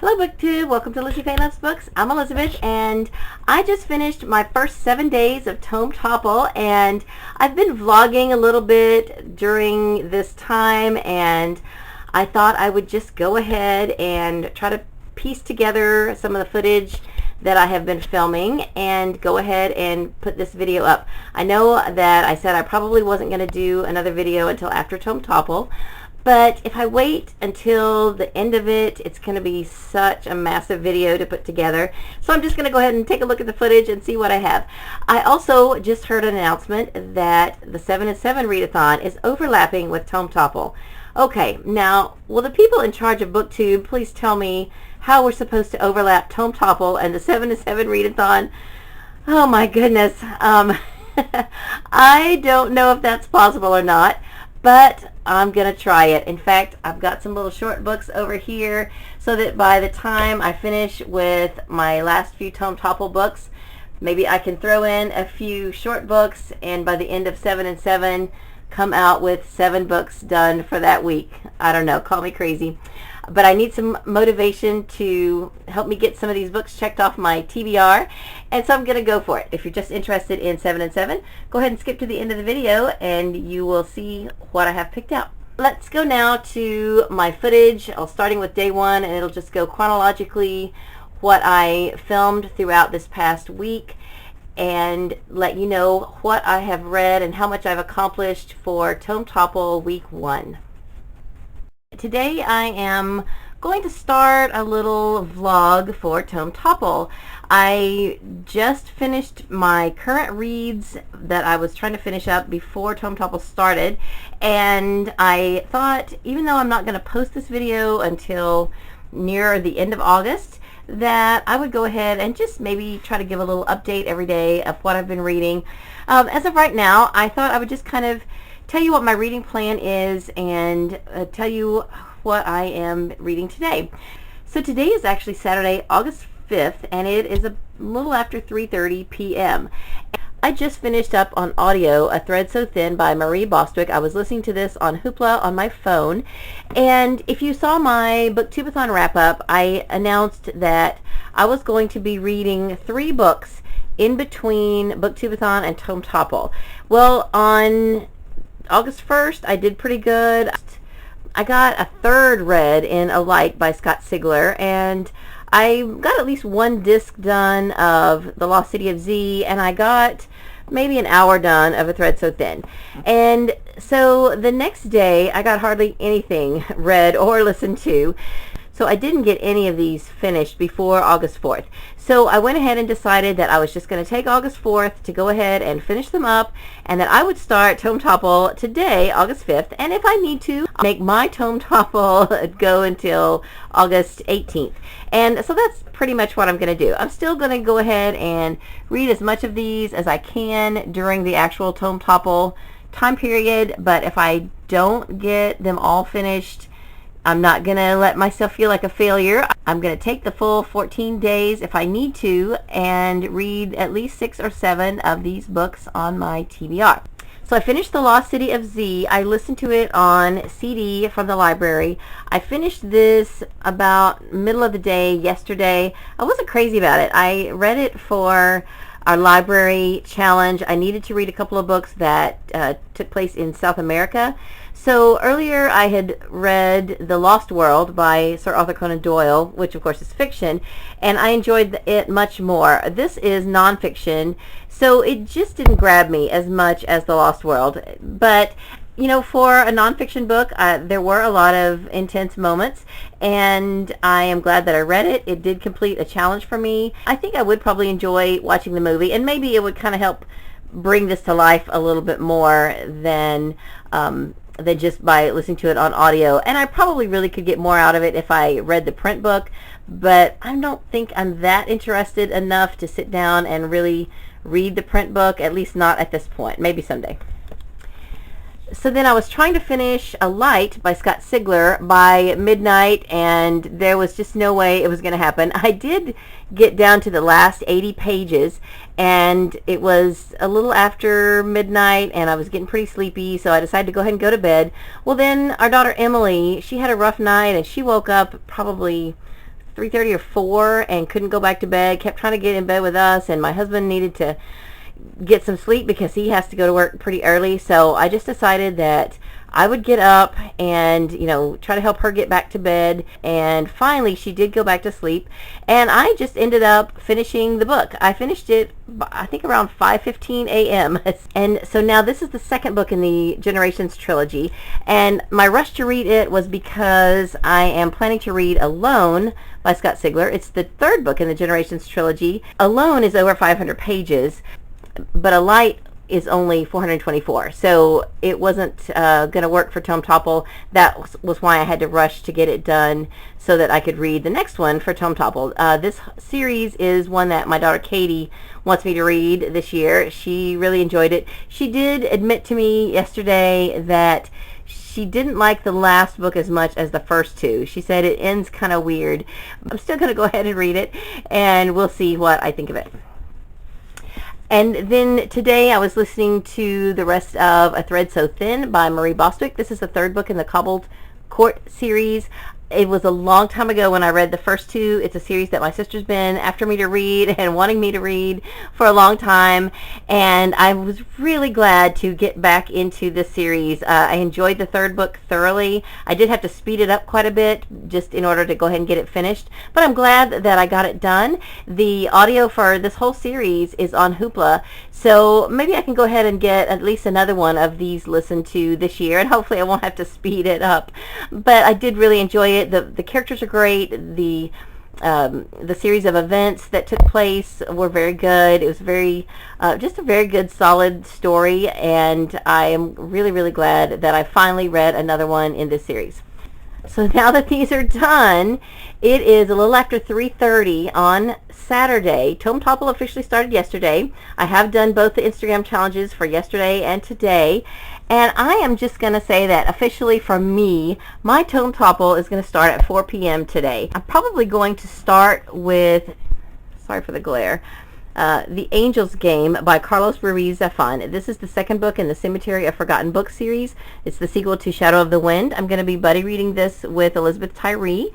Hello BookTube, welcome to Lizziefayelovesbooks. I'm Elizabeth and I just finished my first 7 days of Tome Topple, and I've been vlogging a little bit during this time, and I thought I would just go ahead and try to piece together some of the footage that I have been filming and go ahead and put this video up. I know that I said I probably wasn't going to do another video until after Tome Topple, but if I wait until the end of it, it's going to be such a massive video to put together. So I'm just going to go ahead and take a look at the footage and see what I have. I also just heard an announcement that the 7 and 7 readathon is overlapping with Tome Topple. Okay, now, will the people in charge of BookTube please tell me how we're supposed to overlap Tome Topple and the 7 and 7 readathon? Oh my goodness. I don't know if that's possible or not, but I'm going to try it. In fact, I've got some little short books over here so that by the time I finish with my last few Tome Topple books, maybe I can throw in a few short books, and by the end of 7 and 7, come out with 7 books done for that week. I don't know, call me crazy. But I need some motivation to help me get some of these books checked off my TBR, and so I'm going to go for it. If you're just interested in 7 and 7, go ahead and skip to the end of the video and you will see what I have picked out. Let's go now to my footage. I'll starting with day 1, and it'll just go chronologically what I filmed throughout this past week and let you know what I have read and how much I've accomplished for Tome Topple week 1. Today I am going to start a little vlog for Tome Topple. I just finished my current reads that I was trying to finish up before Tome Topple started, and I thought, even though I'm not going to post this video until near the end of August, that I would go ahead and just maybe try to give a little update every day of what I've been reading. As of right now, I thought I would just kind of tell you what my reading plan is and tell you what I am reading today. So today is actually Saturday, August 5th, and it is a little after 3:30 p.m. I just finished up on audio A Thread So Thin by Marie Bostwick. I was listening to this on Hoopla on my phone, and if you saw my Booktubeathon wrap-up, I announced that I was going to be reading 3 books in between Booktubeathon and Tome Topple. Well, on August 1st, I did pretty good. I got a 3rd read in Alight by Sigler, and I got at least 1 disc done of The Lost City of Z, and I got maybe an hour done of A Thread So Thin. And so the next day, I got hardly anything read or listened to. So I didn't get any of these finished before August 4th. So I went ahead and decided that I was just going to take August 4th to go ahead and finish them up, and that I would start Tome Topple today, August 5th, and if I need to, I'll make my Tome Topple go until August 18th. And so that's pretty much what I'm going to do. I'm still going to go ahead and read as much of these as I can during the actual Tome Topple time period, but if I don't get them all finished, I'm not going to let myself feel like a failure. I'm going to take the full 14 days if I need to and read at least 6 or 7 of these books on my TBR. So I finished The Lost City of Z. I listened to it on CD from the library. I finished this about middle of the day yesterday. I wasn't crazy about it. I read it for our library challenge. I needed to read a couple of books that took place in South America. So earlier I had read The Lost World by Sir Arthur Conan Doyle, which of course is fiction, and I enjoyed it much more. This is nonfiction, so it just didn't grab me as much as The Lost World. But you know, for a nonfiction book, there were a lot of intense moments, and I am glad that I read it. It did complete a challenge for me. I think I would probably enjoy watching the movie, and maybe it would kind of help bring this to life a little bit more than just by listening to it on audio. And I probably really could get more out of it if I read the print book, but I don't think I'm that interested enough to sit down and really read the print book, at least not at this point. Maybe someday. So then I was trying to finish Alight by Sigler by midnight, and there was just no way it was going to happen. I did get down to the last 80 pages, and it was a little after midnight, and I was getting pretty sleepy, so I decided to go ahead and go to bed. Well, then our daughter Emilie, she had a rough night, and she woke up probably 3:30 or 4 and couldn't go back to bed, kept trying to get in bed with us, and my husband needed to get some sleep because he has to go to work pretty early. So I just decided that I would get up and, try to help her get back to bed. And finally, she did go back to sleep. And I just ended up finishing the book. I finished it, I think, around 5:15 a.m. And so now this is the second book in the Generations trilogy. And my rush to read it was because I am planning to read Alone by Scott Sigler. It's the third book in the Generations trilogy. Alone is over 500 pages, but Alight is only 424, so it wasn't going to work for Tome Topple. That was why I had to rush to get it done so that I could read the next one for Tome Topple. This series is one that my daughter Katie wants me to read this year. She really enjoyed it. She did admit to me yesterday that she didn't like the last book as much as the first two. She said it ends kind of weird. I'm still going to go ahead and read it, and we'll see what I think of it. And then today I was listening to the rest of A Thread So Thin by Marie Bostwick. This is the third book in the Cobbled Court series. It was a long time ago when I read the first two. It's a series that my sister's been after me to read and wanting me to read for a long time, and I was really glad to get back into this series. I enjoyed the third book thoroughly. I did have to speed it up quite a bit just in order to go ahead and get it finished, but I'm glad that I got it done. The audio for this whole series is on Hoopla, so maybe I can go ahead and get at least another one of these listened to this year, and hopefully I won't have to speed it up. But I did really enjoy it. The characters are great. The series of events that took place were very good. It was just a very good, solid story, and I am really, really glad that I finally read another one in this series. So now that these are done, it is a little after 3:30 on Saturday. Tome Topple officially started yesterday. I have done both the Instagram challenges for yesterday and today, and I am just going to say that officially for me, my Tome Topple is going to start at 4 p.m. today. I'm probably going to start with, sorry for the glare, The Angel's Game by Carlos Ruiz Zafon. This is the second book in the Cemetery of Forgotten Books series. It's the sequel to Shadow of the Wind. I'm going to be buddy reading this with Elizabeth Tyree.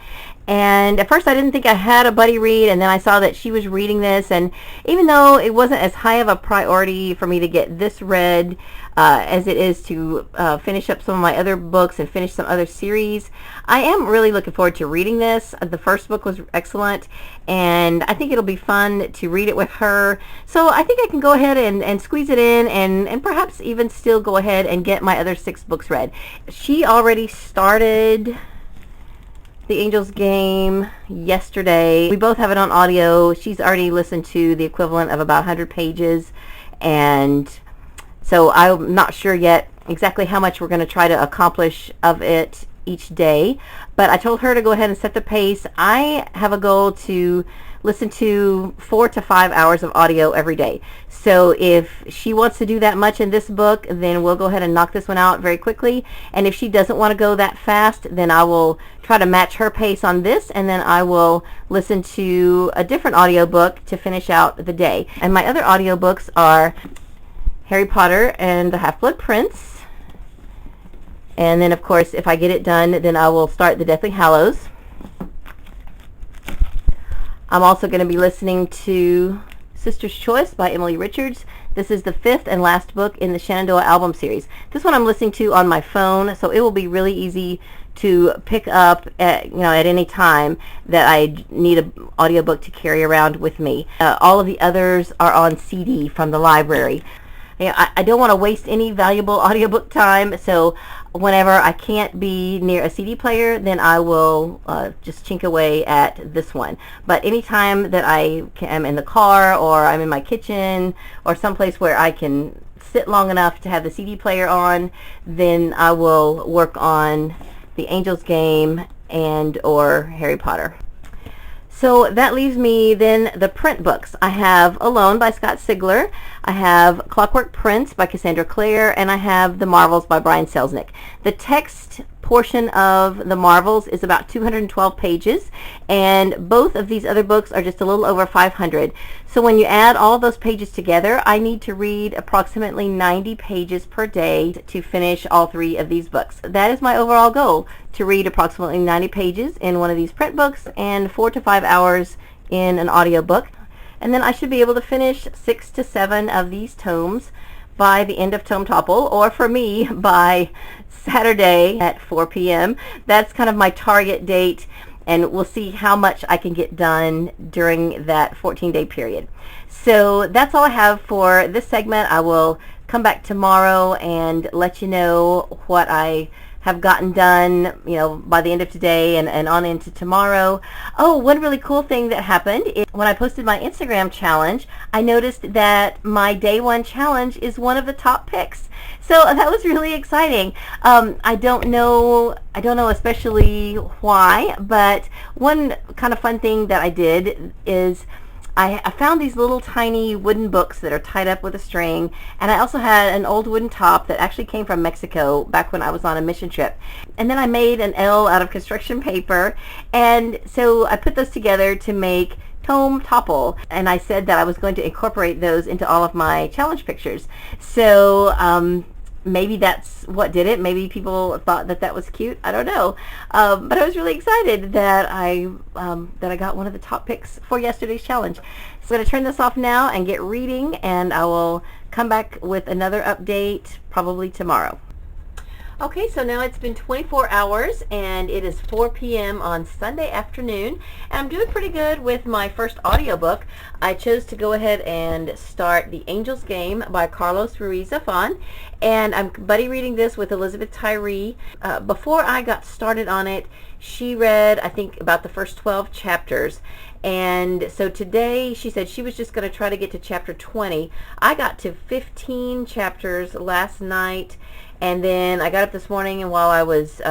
And at first I didn't think I had a buddy read, and then I saw that she was reading this, and even though it wasn't as high of a priority for me to get this read as it is to finish up some of my other books and finish some other series, I am really looking forward to reading this. The first book was excellent, and I think it'll be fun to read it with her. So I think I can go ahead and squeeze it in, and perhaps even still go ahead and get my other 6 books read. She already started The Angel's Game yesterday. We both have it on audio. She's already listened to the equivalent of about 100 pages, and so I'm not sure yet exactly how much we're going to try to accomplish of it each day, but I told her to go ahead and set the pace. I have a goal to listen to 4 to 5 hours of audio every day. So if she wants to do that much in this book, then we'll go ahead and knock this one out very quickly. And if she doesn't want to go that fast, then I will try to match her pace on this, and then I will listen to a different audiobook to finish out the day. And my other audiobooks are Harry Potter and the Half-Blood Prince. And then, of course, if I get it done, then I will start The Deathly Hallows. I'm also going to be listening to Sister's Choice by Emilie Richards. This is the 5th and last book in the Shenandoah album series. This one I'm listening to on my phone, so it will be really easy to pick up at any time that I need an audiobook to carry around with me. All of the others are on CD from the library. I don't want to waste any valuable audiobook time, so whenever I can't be near a CD player, then I will just chink away at this one. But anytime that I am in the car, or I'm in my kitchen, or someplace where I can sit long enough to have the CD player on, then I will work on The Angel's Game and or Harry Potter. So that leaves me then the print books. I have Alone by Scott Sigler, I have Clockwork Prince by Cassandra Clare, and I have The Marvels by Brian Selznick. The text portion of the Marvels is about 212 pages, and both of these other books are just a little over 500. So when you add all those pages together, I need to read approximately 90 pages per day to finish all 3 of these books. That is my overall goal, to read approximately 90 pages in one of these print books and 4 to 5 hours in an audiobook. And then I should be able to finish 6 to 7 of these tomes by the end of Tome Topple, or for me, by Saturday at 4 p.m. That's kind of my target date, and we'll see how much I can get done during that 14-day period. So that's all I have for this segment. I will come back tomorrow and let you know what I have gotten done, by the end of today and on into tomorrow. Oh, one really cool thing that happened is when I posted my Instagram challenge, I noticed that my day 1 challenge is one of the top picks. So that was really exciting. I don't know especially why, but one kind of fun thing that I did is I found these little tiny wooden books that are tied up with a string, and I also had an old wooden top that actually came from Mexico back when I was on a mission trip. And then I made an L out of construction paper, and so I put those together to make Tome Topple, and I said that I was going to incorporate those into all of my challenge pictures. So maybe that's what did it. Maybe people thought that that was cute. I don't know. But I was really excited that I got one of the top picks for yesterday's challenge. So I'm going to turn this off now and get reading, and I will come back with another update probably tomorrow. Okay, so now it's been 24 hours and it is 4 p.m. on Sunday afternoon, and I'm doing pretty good with my first audiobook. I chose to go ahead and start The Angel's Game by Carlos Ruiz Zafon, and I'm buddy reading this with Elizabeth Tyree. Before I got started on it, she read, I think, about the first 12 chapters. And so today she said she was just going to try to get to chapter 20. I got to 15 chapters last night, and then I got up this morning, and while I was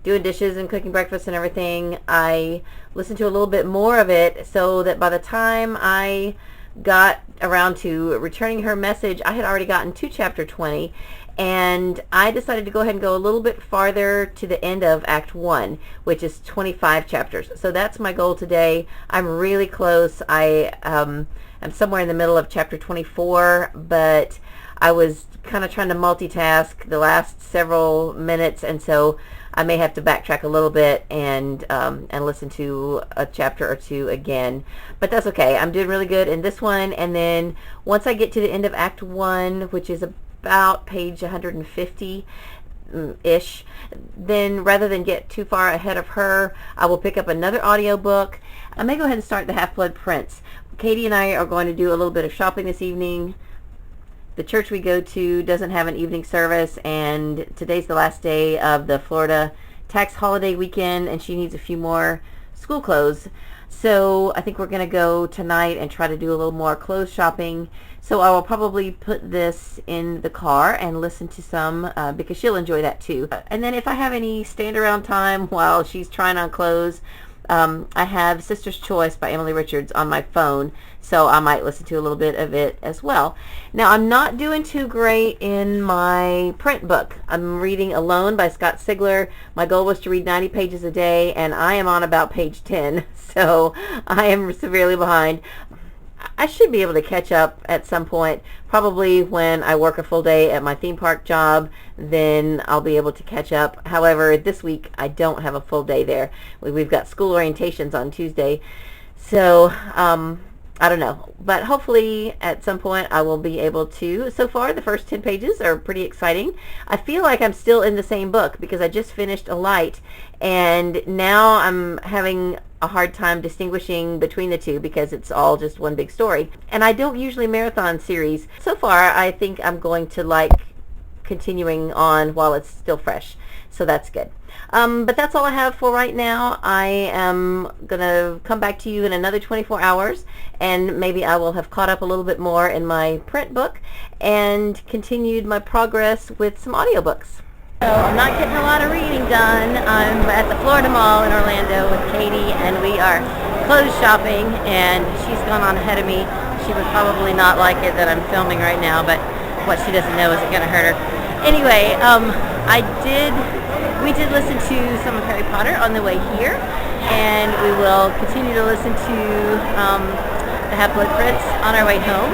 doing dishes and cooking breakfast and everything, I listened to a little bit more of it, so that by the time I got around to returning her message, I had already gotten to chapter 20. And I decided to go ahead and go a little bit farther to the end of Act 1, which is 25 chapters. So that's my goal today. I'm really close. I'm somewhere in the middle of chapter 24, but I was kind of trying to multitask the last several minutes, and so I may have to backtrack a little bit and listen to a chapter or two again. But that's okay. I'm doing really good in this one, and then once I get to the end of Act 1, which is about page 150-ish, then rather than get too far ahead of her, I will pick up another audiobook. I may go ahead and start The Half-Blood Prince. Katie and I are going to do a little bit of shopping this evening. The church we go to doesn't have an evening service, and today's the last day of the Florida tax holiday weekend, and she needs a few more school clothes. So I think we're going to go tonight and try to do a little more clothes shopping. So I will probably put this in the car and listen to some because she'll enjoy that too. And then if I have any stand around time while she's trying on clothes, I have Sister's Choice by Emilie Richards on my phone, so I might listen to a little bit of it as well. Now, I'm not doing too great in my print book. I'm reading Alone by Scott Sigler. My goal was to read 90 pages a day, and I am on about page 10, so I am severely behind. I should be able to catch up at some point, probably when I work a full day at my theme park job, then I'll be able to catch up. However, this week I don't have a full day there. We've got school orientations on Tuesday, so I don't know, but hopefully at some point I will be able to. So far, the first 10 pages are pretty exciting. I feel like I'm still in the same book because I just finished Alight, and now I'm having a hard time distinguishing between the two because it's all just one big story. And I don't usually marathon series. So far, I think I'm going to like continuing on while it's still fresh. So that's good. But that's all I have for right now. I am going to come back to you in another 24 hours, and maybe I will have caught up a little bit more in my print book and continued my progress with some audiobooks. So I'm not getting a lot of reading done. I'm at the Florida Mall in Orlando with Katie, and we are clothes shopping, and she's gone on ahead of me. She would probably not like it that I'm filming right now, but what she doesn't know isn't going to hurt her. Anyway, I did We did listen to some of Harry Potter on the way here, and we will continue to listen to the Half-Blood Prince on our way home.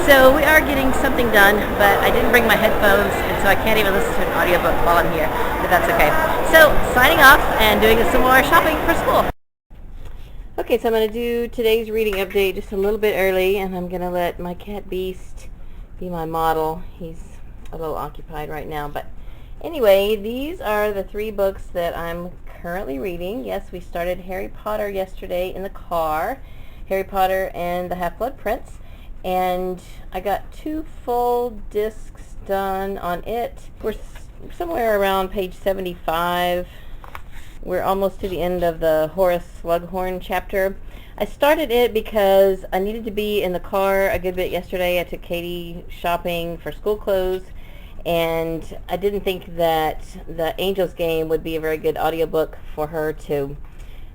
So we are getting something done, but I didn't bring my headphones, and so I can't even listen to an audiobook while I'm here, but that's okay. So, signing off and doing some more shopping for school. Okay, so I'm going to do today's reading update just a little bit early, and I'm going to let my cat Beast be my model. He's a little occupied right now, but anyway, these are the 3 books that I'm currently reading. Yes, we started Harry Potter yesterday in the car, Harry Potter and the Half-Blood Prince, and I got 2 full discs done on it. We're somewhere around page 75. We're almost to the end of the Horace Slughorn chapter. I started it because I needed to be in the car a good bit yesterday. I took Katie shopping for school clothes, and I didn't think that the Angels Game would be a very good audiobook for her to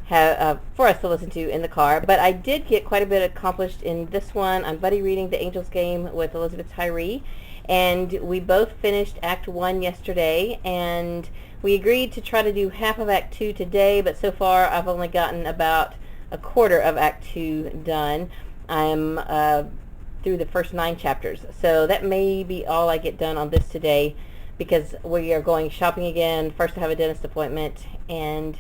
have, for us to listen to in the car. But I did get quite a bit accomplished in this one. I'm buddy reading The Angels Game with Elizabeth Tyree, and we both finished Act 1 yesterday, and we agreed to try to do half of Act 2 today, but so far I've only gotten about a quarter of Act 2 done. I'm through the first 9 chapters, so that may be all I get done on this today, because we are going shopping again. First I have a dentist appointment, and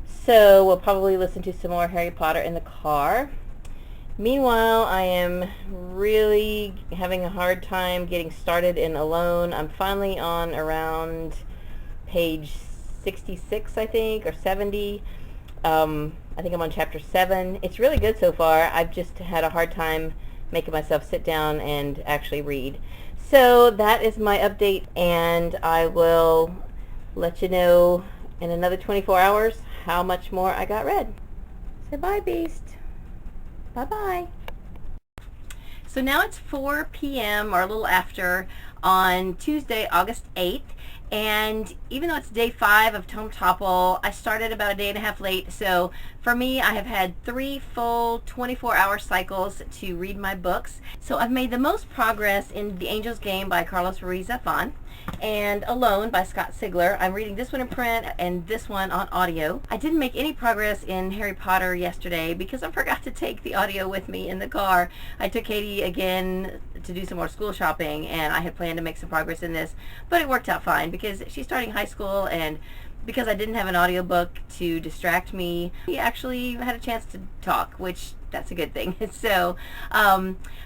so we'll probably listen to some more Harry Potter in the car. Meanwhile, I am really having a hard time getting started in Alone. I'm finally on around page 66, I think, or 70. I think I'm on chapter 7. It's really good so far. I've just had a hard time making myself sit down and actually read. So that is my update, and I will let you know in another 24 hours how much more I got read. Say bye, Beast. Bye-bye. So now it's 4 p.m. or a little after on Tuesday, August 8th. And even though it's day 5 of Tome Topple, I started about a day and a half late. So for me, I have had 3 full 24-hour cycles to read my books. So I've made the most progress in The Angel's Game by Carlos Ruiz-Zafon and Alone by Scott Sigler. I'm reading this one in print and this one on audio. I didn't make any progress in Harry Potter yesterday because I forgot to take the audio with me in the car. I took Katie again to do some more school shopping, and I had planned to make some progress in this, but it worked out fine because she's starting high school, and because I didn't have an audiobook to distract me, we actually had a chance to talk, which that's a good thing. So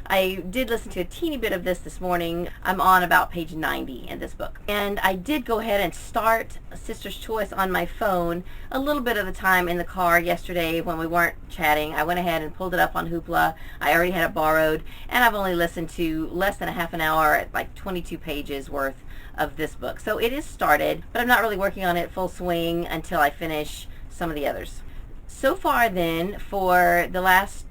I did listen to a teeny bit of this morning. I'm on about page 90 in this book. And I did go ahead and start Sister's Choice on my phone a little bit of the time in the car yesterday when we weren't chatting. I went ahead and pulled it up on Hoopla. I already had it borrowed, and I've only listened to less than a half an hour at like 22 pages worth of this book. So it is started, but I'm not really working on it full swing until I finish some of the others. So far then, for the last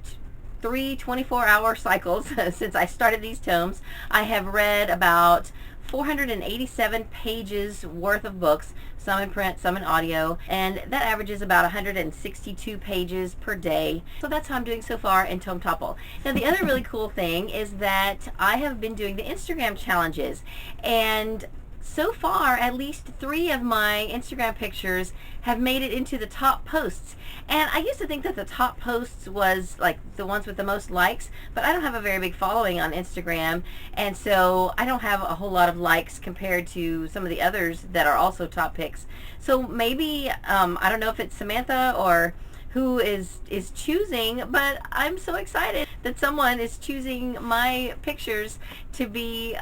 3 24-hour cycles since I started these tomes, I have read about 487 pages worth of books, some in print, some in audio, and that averages about 162 pages per day. So that's how I'm doing so far in Tome Topple. Now the other really cool thing is that I have been doing the Instagram challenges, and so far at least 3 of my Instagram pictures have made it into the top posts. And I used to think that the top posts was like the ones with the most likes, but I don't have a very big following on Instagram, and so I don't have a whole lot of likes compared to some of the others that are also top picks. So maybe I don't know if it's Samantha or who is choosing, but I'm so excited that someone is choosing my pictures to be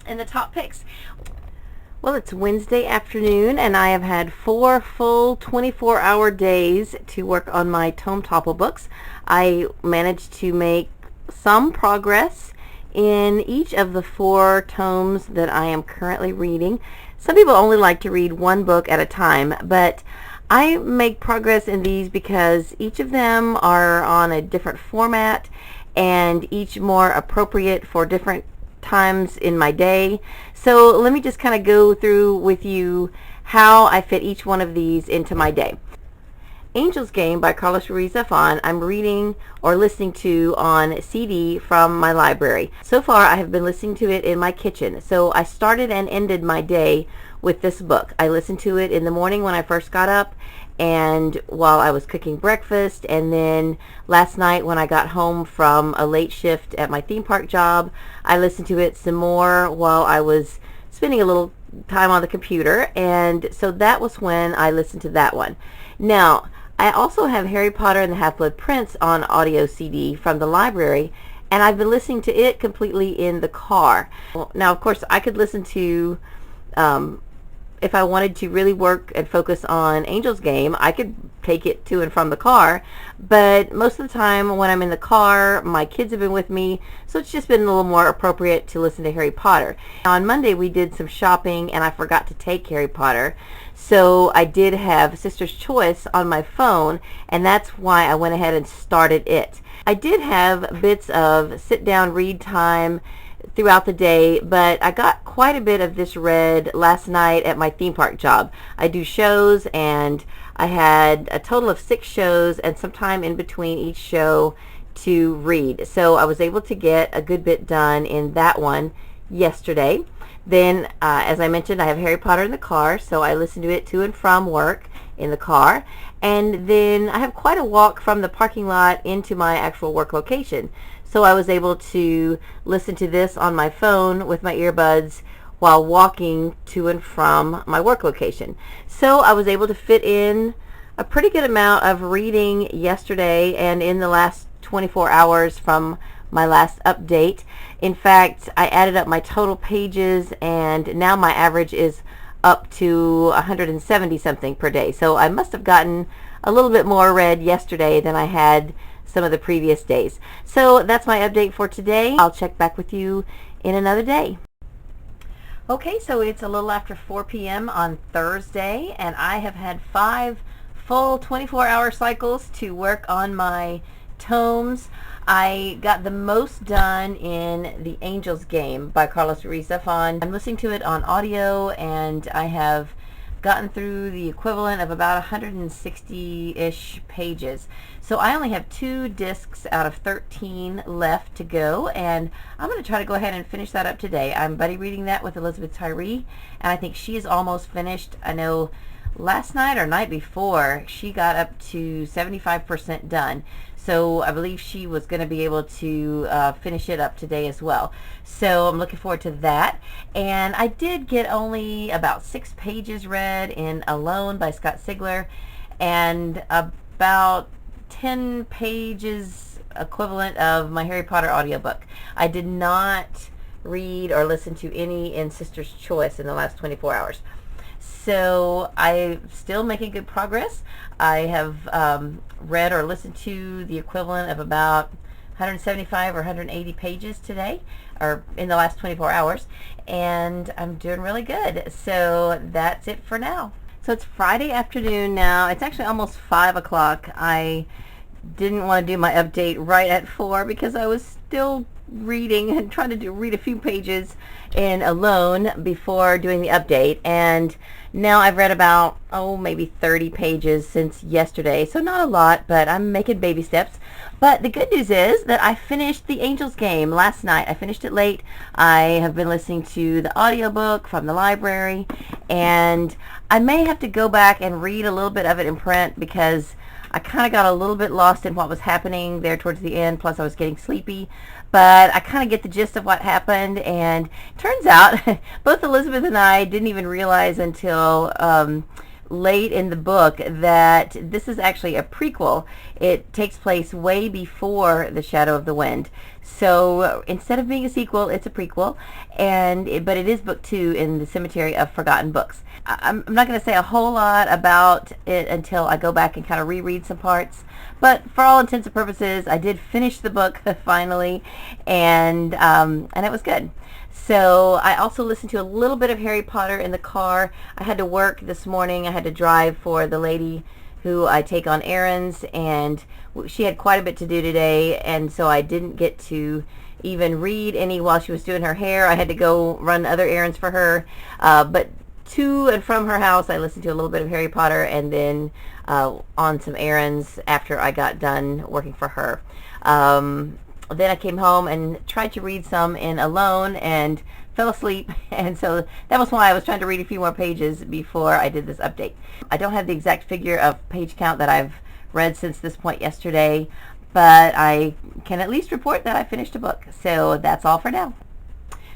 in the top picks. Well, it's Wednesday afternoon, and I have had 4 full 24-hour days to work on my Tome Topple books. I managed to make some progress in each of the 4 tomes that I am currently reading. Some people only like to read one book at a time, but I make progress in these because each of them are on a different format and each more appropriate for different times in my day. So let me just kind of go through with you how I fit each one of these into my day. Angel's Game by Carlos Ruiz-Zafon I'm reading or listening to on CD from my library. So far I have been listening to it in my kitchen. So I started and ended my day with this book. I listened to it in the morning when I first got up, and while I was cooking breakfast, and then last night when I got home from a late shift at my theme park job, I listened to it some more while I was spending a little time on the computer, and so that was when I listened to that one. Now, I also have Harry Potter and the Half-Blood Prince on audio CD from the library, and I've been listening to it completely in the car. Now, of course, I could listen to if I wanted to really work and focus on Angel's Game, I could take it to and from the car, but most of the time when I'm in the car, my kids have been with me, so it's just been a little more appropriate to listen to Harry Potter. On Monday we did some shopping and I forgot to take Harry Potter, so I did have Sister's Choice on my phone, and that's why I went ahead and started it. I did have bits of sit-down read time throughout the day, but I got quite a bit of this read last night at my theme park job. I do shows, and I had a total of 6 shows and some time in between each show to read. So I was able to get a good bit done in that one yesterday. Then, as I mentioned, I have Harry Potter in the car, so I listen to it to and from work in the car. And then I have quite a walk from the parking lot into my actual work location. So I was able to listen to this on my phone with my earbuds while walking to and from my work location. So I was able to fit in a pretty good amount of reading yesterday and in the last 24 hours from my last update. In fact, I added up my total pages, and now my average is up to 170 something per day. So I must have gotten a little bit more read yesterday than I had some of the previous days. So that's my update for today. I'll check back with you in another day. Okay, so it's a little after 4 p.m. on Thursday, and I have had 5 full 24-hour cycles to work on my tomes. I got the most done in The Angel's Game by Ruiz. I'm listening to it on audio, and I have gotten through the equivalent of about 160-ish pages. So I only have 2 discs out of 13 left to go, and I'm going to try to go ahead and finish that up today. I'm buddy reading that with Elizabeth Tyree, and I think she is almost finished. I know last night or night before she got up to 75% done. So I believe she was going to be able to finish it up today as well. So I'm looking forward to that. And I did get only about 6 pages read in Alone by Scott Sigler, and about 10 pages equivalent of my Harry Potter audiobook. I did not read or listen to any in Sister's Choice in the last 24 hours. So I'm still making good progress. I have read or listened to the equivalent of about 175 or 180 pages today, or in the last 24 hours, and I'm doing really good. So that's it for now. So it's Friday afternoon now. It's actually almost 5 o'clock. I didn't want to do my update right at 4 because I was still reading and trying to read a few pages in Alone before doing the update, and now I've read about maybe 30 pages since yesterday, so not a lot, but I'm making baby steps. But the good news is that I finished The Angel's Game last night. I finished it late. I have been listening to the audiobook from the library, and I may have to go back and read a little bit of it in print because I kind of got a little bit lost in what was happening there towards the end, plus I was getting sleepy. But I kind of get the gist of what happened, and turns out both Elizabeth and I didn't even realize until late in the book that this is actually a prequel. It takes place way before The Shadow of the Wind. So instead of being a sequel, it's a prequel, but it is book 2 in the Cemetery of Forgotten Books. I'm not going to say a whole lot about it until I go back and kind of reread some parts, but for all intents and purposes, I did finish the book finally, and it was good. So I also listened to a little bit of Harry Potter in the car. I had to work this morning. I had to drive for the lady who I take on errands, and she had quite a bit to do today, and so I didn't get to even read any while she was doing her hair. I had to go run other errands for her, but to and from her house I listened to a little bit of Harry Potter, and then on some errands after I got done working for her. Then I came home and tried to read some in Alone and fell asleep, and so that was why I was trying to read a few more pages before I did this update. I don't have the exact figure of page count that I've read since this point yesterday, but I can at least report that I finished a book. So that's all for now.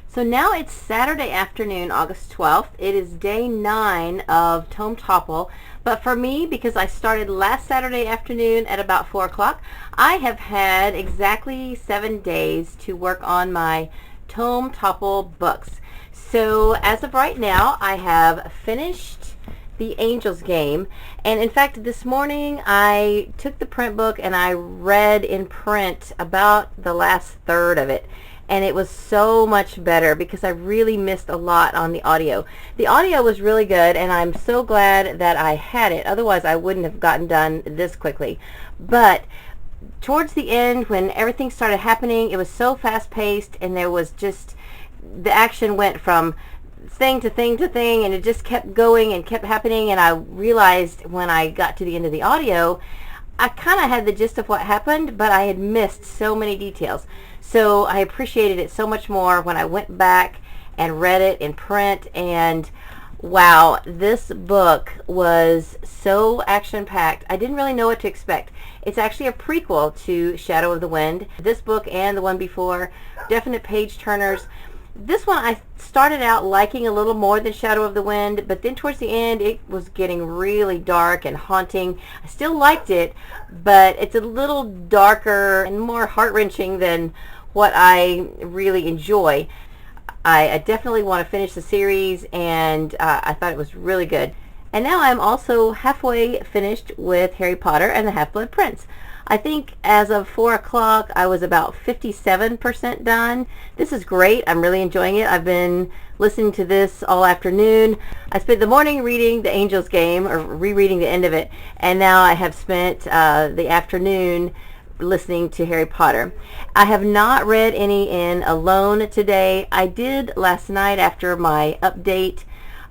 So now it's Saturday afternoon, August 12th. It is day 9 of Tome Topple. But for me, because I started last Saturday afternoon at about 4 o'clock, I have had exactly 7 days to work on my Tome Topple books. So as of right now, I have finished The Angel's Game. And in fact, this morning I took the print book and I read in print about the last third of it. And it was so much better because I really missed a lot on the audio. The audio was really good, and I'm so glad that I had it. Otherwise, I wouldn't have gotten done this quickly. But towards the end, when everything started happening, it was so fast-paced, and there was just, the action went from thing to thing to thing, and it just kept going and kept happening. And I realized when I got to the end of the audio, I kind of had the gist of what happened, but I had missed so many details. So I appreciated it so much more when I went back and read it in print, and wow, this book was so action-packed. I didn't really know what to expect. It's actually a prequel to Shadow of the Wind. This book and the one before, definite page-turners. This one I started out liking a little more than Shadow of the Wind, but then towards the end it was getting really dark and haunting. I still liked it, but it's a little darker and more heart-wrenching than what I really enjoy. I definitely want to finish the series, and I thought it was really good. And now I'm also halfway finished with Harry Potter and the Half-Blood Prince. I think as of 4 o'clock I was about 57% done. This is great. I'm really enjoying it. I've been listening to this all afternoon. I spent the morning reading The Angel's Game, or rereading the end of it, and now I have spent the afternoon listening to Harry Potter. I have not read any in alone today. I did last night after my update.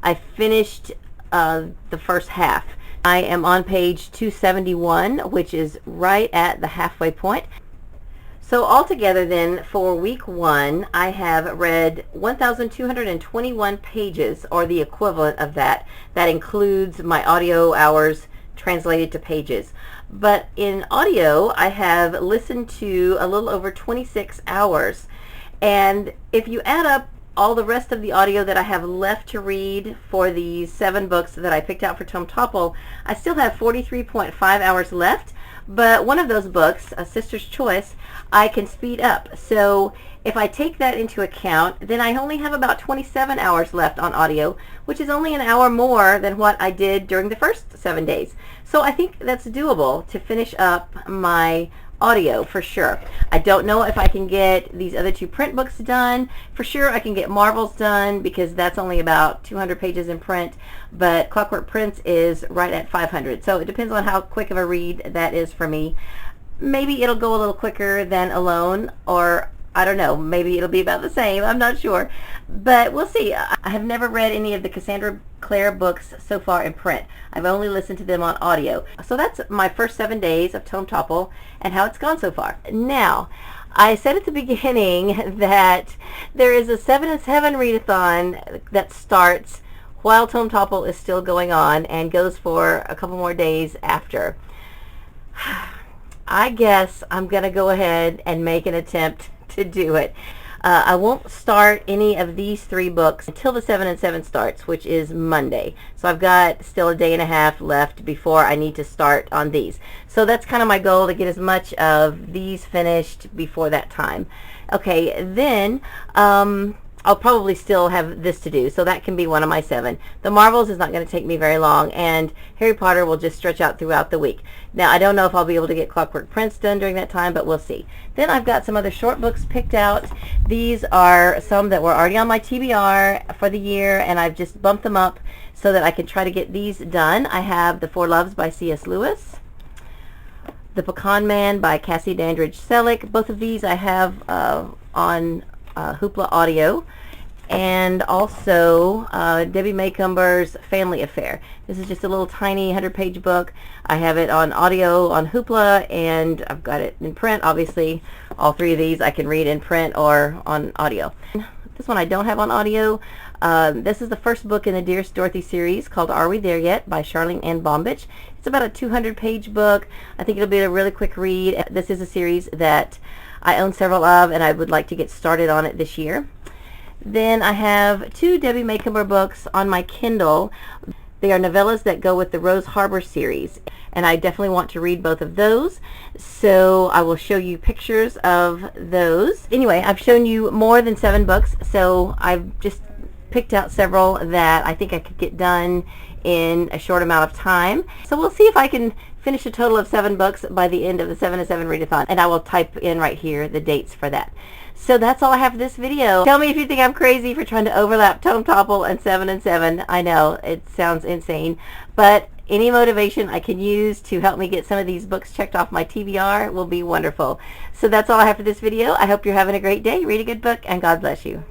I finished the first half. I am on page 271, which is right at the halfway point. So altogether then, for week 1, I have read 1,221 pages, or the equivalent of that. That includes my audio hours translated to pages. But in audio, I have listened to a little over 26 hours. And if you add up all the rest of the audio that I have left to read for the 7 books that I picked out for Tome Topple, I still have 43.5 hours left. But one of those books, A Sister's Choice, I can speed up. So if I take that into account, then I only have about 27 hours left on audio, which is only an hour more than what I did during the first 7 days. So I think that's doable to finish up my audio for sure. I don't know if I can get these other 2 print books done. For sure I can get Marvel's done because that's only about 200 pages in print, but Clockwork Prince is right at 500. So it depends on how quick of a read that is for me. Maybe it'll go a little quicker than Alone, or I don't know, maybe it'll be about the same. I'm not sure, but we'll see. I have never read any of the Cassandra Clare books so far in print. I've only listened to them on audio. So that's my first 7 days of Tome Topple and how it's gone so far. Now, I said at the beginning that there is a 7 and 7 readathon that starts while Tome Topple is still going on and goes for a couple more days after. I guess I'm going to go ahead and make an attempt to do it. I won't start any of these 3 books until the 7 and 7 starts, which is Monday. So I've got still a day and a half left before I need to start on these. So that's kind of my goal, to get as much of these finished before that time. Okay, then I'll probably still have this to do, so that can be one of my 7. The Marvels is not going to take me very long, and Harry Potter will just stretch out throughout the week. Now, I don't know if I'll be able to get Clockwork Prince done during that time, but we'll see. Then I've got some other short books picked out. These are some that were already on my TBR for the year, and I've just bumped them up so that I can try to get these done. I have The Four Loves by C.S. Lewis, The Pecan Man by Cassie Dandridge Selleck. Both of these I have on Hoopla Audio, and also Debbie Maycomber's Family Affair. This is just a little tiny 100-page book. I have it on audio on Hoopla, and I've got it in print. Obviously, all 3 of these I can read in print or on audio. This one I don't have on audio. This is the first book in the Dearest Dorothy series called Are We There Yet by Charlene Ann Bombich. It's about a 200-page book. I think it'll be a really quick read. This is a series that I own several of, and I would like to get started on it this year. Then I have 2 Debbie Macomber books on my Kindle. They are novellas that go with the Rose Harbor series, and I definitely want to read both of those, so I will show you pictures of those. Anyway, I've shown you more than 7 books, so I've just picked out several that I think I could get done in a short amount of time. So we'll see if I can finish a total of 7 books by the end of the 7 to 7 readathon, and I will type in right here the dates for that. So that's all I have for this video. Tell me if you think I'm crazy for trying to overlap Tome Topple and 7 and 7. I know, it sounds insane, but any motivation I can use to help me get some of these books checked off my TBR will be wonderful. So that's all I have for this video. I hope you're having a great day. Read a good book, and God bless you.